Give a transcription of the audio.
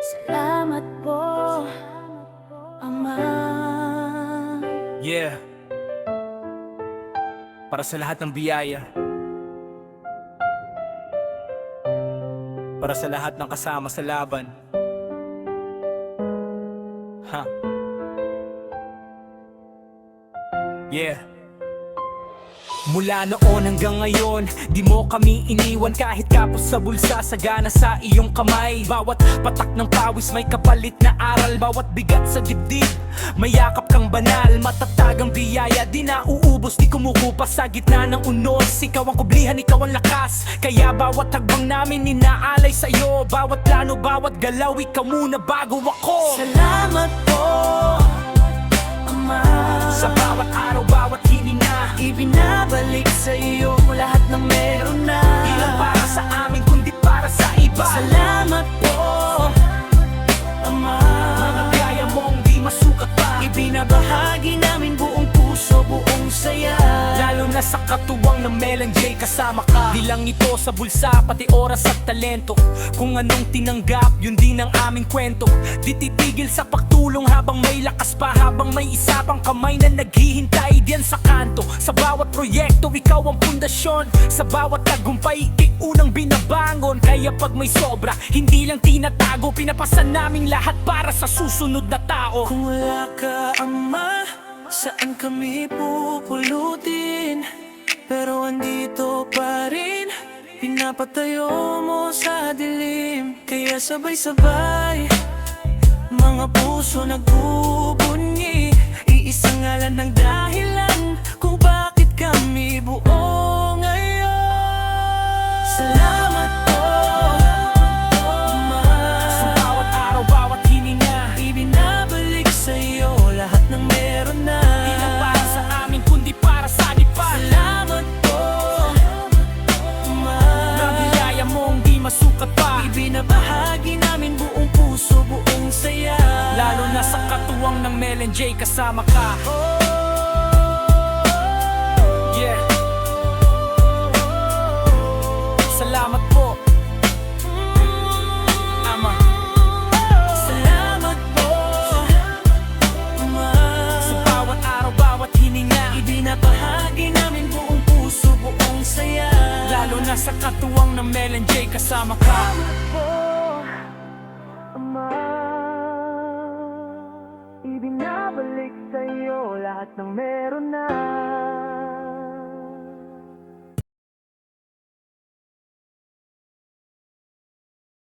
Salamat po, Ama. Yeah. Para sa lahat ng biyaya, para sa lahat ng kasama sa laban. Ha. Yeah. Mula noon hanggang ngayon, di mo kami iniwan. Kahit kapos sa bulsa, sagana sa iyong kamay. Bawat patak ng pawis may kapalit na aral. Bawat bigat sa dibdib, may yakap kang banal. Matatag ang biyaya, di nauubos, di kumukupas sa gitna ng unos. Ikaw ang kublihan, ikaw ang lakas. Kaya bawat hagbang namin inaalay sa'yo. Bawat plano, bawat galaw, ikaw muna bago ako. Salamat po, Ama. Sa bawat araw, bawat hininga, Ibinabalik sa iyo lahat ng meron na. di lang para sa amin, kundi para sa iba. Salamat po, Ama. Mga gaya mong di masukat pa, Ibinabahagi namin buong puso, buong saya. lalo na sa katuwang ng Mel and J, kasama ka. Di lang ito sa bulsa, pati oras at talento. Kung anong tinanggap, yun din ang aming kwento. Di titigil sa pagtulong habang may lakas pa, habang may isa pang kamay na naghihintay diyan sa kanto. Sa bawat proyekto, ikaw ang pundasyon. Sa bawat tagumpay, unang binabangon. Kaya pag may sobra, hindi lang tinatago, pinapasan namin lahat para sa susunod na tao. Kung wala ka, Ama, saan kami pupulutin? Pero andito pa rin, pinapatayo mo sa dilim. Kaya sabay-sabay, mga puso nagbubunyi. Iisang ngalan ng dahilan kung bakit kami buo ngayon. Salamat po, Ama. Sa bawat araw, bawat hininga, Ibinabalik sa iyo lahat ng meron na. di lang para sa amin, kundi para sa iba. Salamat po, Ama. Na biyaya mong di masukat pa, Ibinabahagi namin buong puso, buong saya. lalo na sa katuwang ng Mel and J, kasama ka. Yeah. Salamat po.